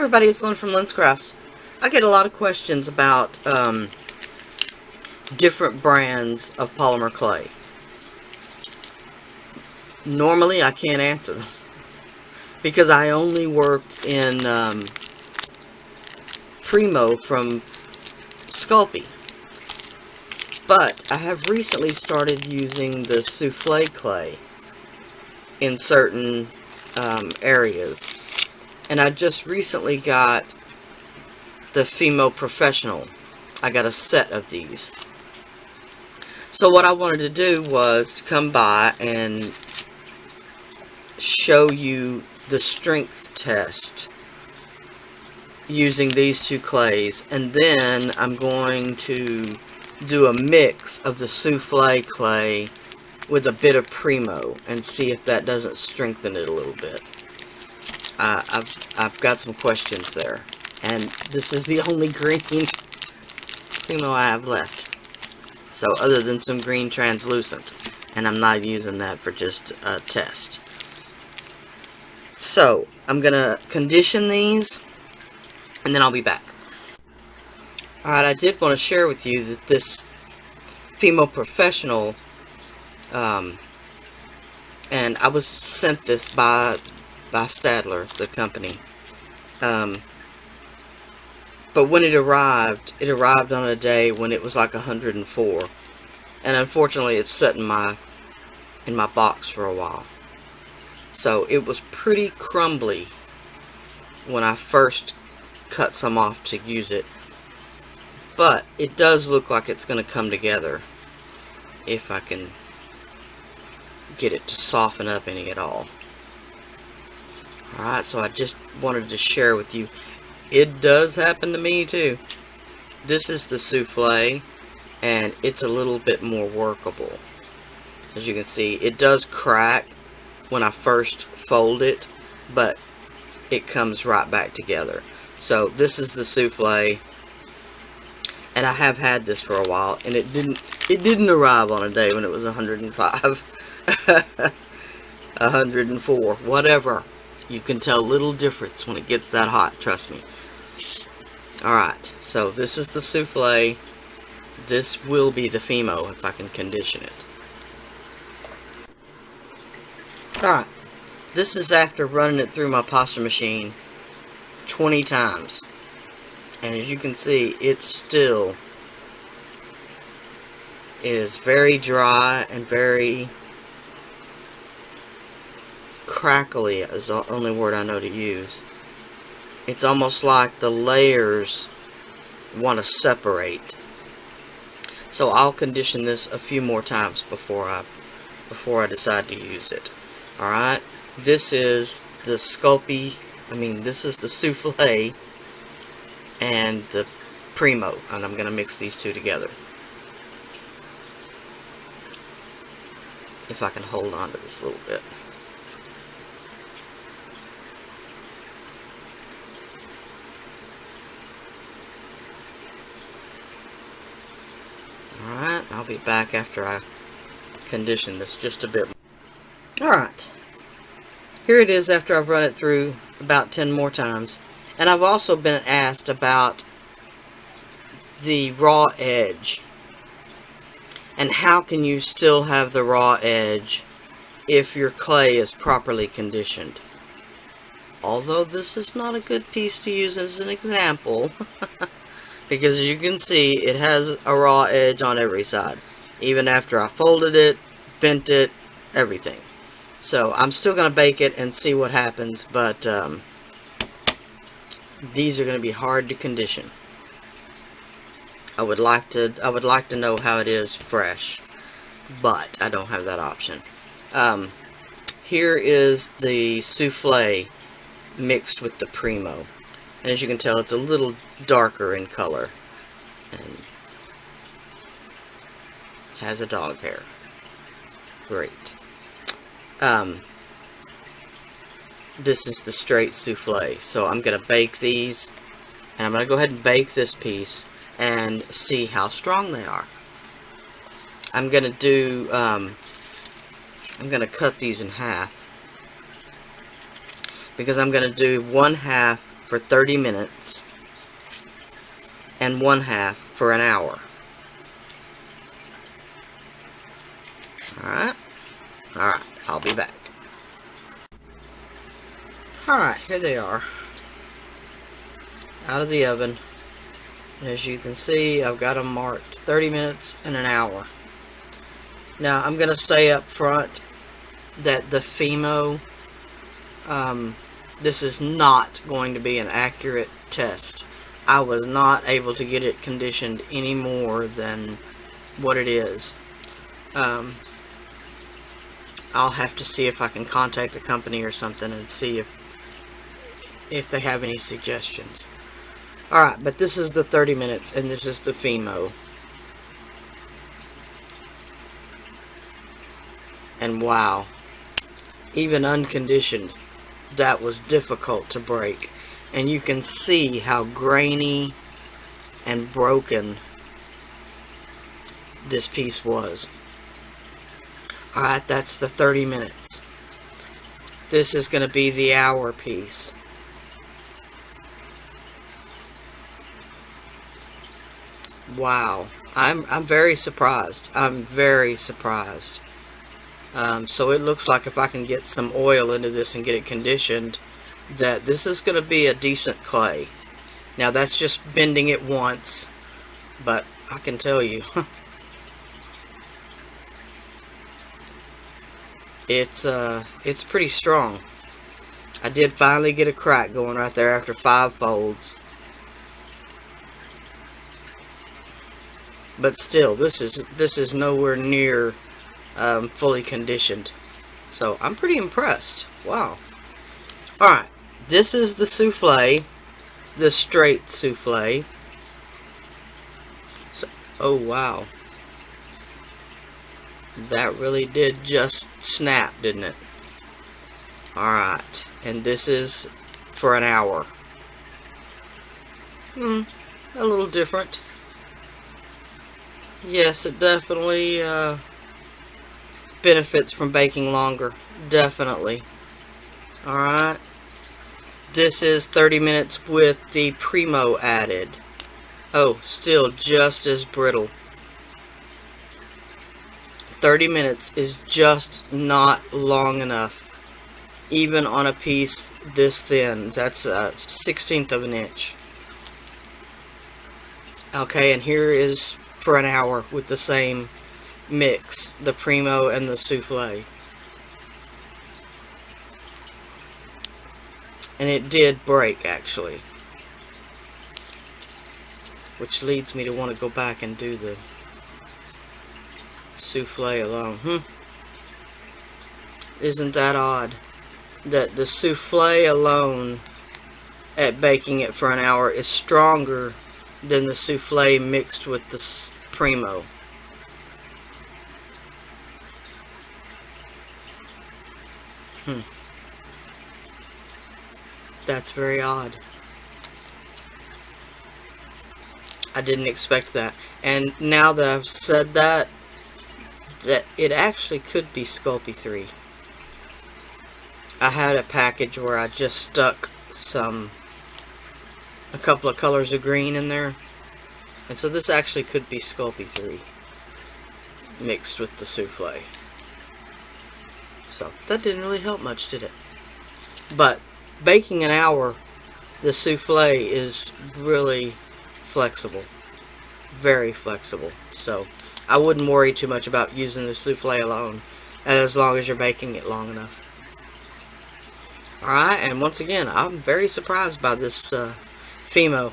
everybody, it's Lyn from Lyn's Crafts. I get a lot of questions about different brands of polymer clay. Normally I can't answer them because I only work in Premo from SculpeyIII. But I have recently started using the Souffle clay in certain areas. And I just recently got the Fimo Professional. I got a set of these. So what I wanted to do was to come by and show you the strength test using these two clays. And then I'm going to do a mix of the Souffle clay with a bit of Premo and see if that doesn't strengthen it a little bit. I've got some questions there, and this is the only green Premo I have left. So other than some green translucent, and I'm not using that for just a test. So I'm gonna condition these, and then I'll be back. Alright, I did want to share with you that this Fimo Professional, and I was sent this by Stadler, the company. But when it arrived on a day when it was like 104. And unfortunately it's sat in my box for a while. So it was pretty crumbly when I first cut some off to use it. But it does look like it's going to come together if I can get it to soften up any at all. Alright, so I just wanted to share with you. It does happen to me too. This is the Souffle, and it's a little bit more workable. As you can see, it does crack when I first fold it, but it comes right back together. So this is the Souffle, and I have had this for a while, and it didn't arrive on a day when it was 105, 104, whatever. You can tell a little difference when it gets that hot, trust me. Alright, so this is the Souffle. This will be the Fimo if I can condition it. Alright, this is after running it through my pasta machine 20 times. And as you can see, it still is very dry and very crackly is the only word I know to use. It's almost like the layers want to separate. So I'll condition this a few more times before I decide to use it. Alright, this is the this is the Souffle and the Premo, and I'm going to mix these two together. If I can hold on to this a little bit. Alright, I'll be back after I condition this just a bit. Alright, here it is after I've run it through about 10 more times. And I've also been asked about the raw edge. And how can you still have the raw edge if your clay is properly conditioned? Although this is not a good piece to use as an example. Because as you can see, it has a raw edge on every side. Even after I folded it, bent it, everything. So I'm still going to bake it and see what happens. But these are going to be hard to condition. I would like to know how it is fresh, but I don't have that option. Here is the Souffle mixed with the Premo. And as you can tell, it's a little darker in color. And has a dog hair. Great. This is the straight Souffle. So I'm going to bake these. And I'm going to go ahead and bake this piece and see how strong they are. I'm going to do, I'm going to cut these in half. Because I'm going to do 1/2 for 30 minutes and 1/2 for an hour. Alright, I'll be back. Alright, here they are, out of the oven. As you can see, I've got them marked 30 minutes and an hour. Now, I'm going to say up front that the Fimo, this is not going to be an accurate test. I was not able to get it conditioned any more than what it is. I'll have to see if I can contact the company or something and see if they have any suggestions. Alright, but this is the 30 minutes and this is the Fimo. And wow, even unconditioned, that was difficult to break. And you can see how grainy and broken this piece was. Alright, that's the 30 minutes. This is going to be the hour piece. Wow, I'm very surprised. I'm very surprised. So it looks like if I can get some oil into this and get it conditioned, that this is going to be a decent clay. Now that's just bending it once, but I can tell you, it's pretty strong. I did finally get a crack going right there after 5 folds. But still, this is nowhere near fully conditioned. So I'm pretty impressed. Wow. Alright, this is the souffle, the straight souffle. So, oh wow. That really did just snap, didn't it? Alright, and this is for an hour. A little different. Yes, it definitely benefits from baking longer. Definitely. Alright. This is 30 minutes with the Premo added. Oh, still just as brittle. 30 minutes is just not long enough. Even on a piece this thin. That's a 1/16 of an inch. Okay, and here is for an hour with the same mix, the Premo and the souffle. And it did break, actually. Which leads me to want to go back and do the souffle alone. Isn't that odd? That the souffle alone, at baking it for an hour, is stronger than the souffle mixed with the Premo. That's very odd. I didn't expect that. And now that I've said that, it actually could be SculpeyIII. I had a package where I just stuck a couple of colors of green in there. And so this actually could be SculpeyIII mixed with the souffle. So that didn't really help much, did it? But baking an hour, the souffle is really flexible. Very flexible. So I wouldn't worry too much about using the souffle alone, as long as you're baking it long enough. Alright, and once again, I'm very surprised by this Fimo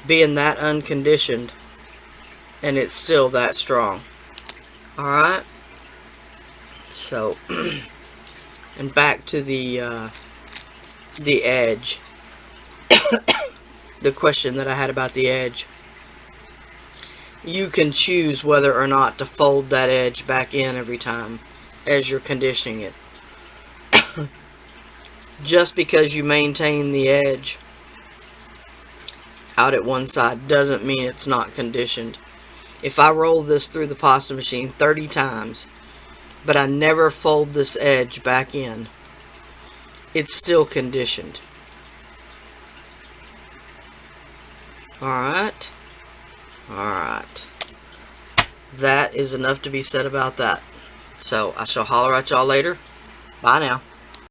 being that unconditioned, and it's still that strong. Alright, so and back to the edge. The question that I had about the edge. You can choose whether or not to fold that edge back in every time as you're conditioning it. Just because you maintain the edge out at one side doesn't mean it's not conditioned. If I roll this through the pasta machine 30 times, but I never fold this edge back in, it's still conditioned. Alright. Alright. That is enough to be said about that. So, I shall holler at y'all later. Bye now.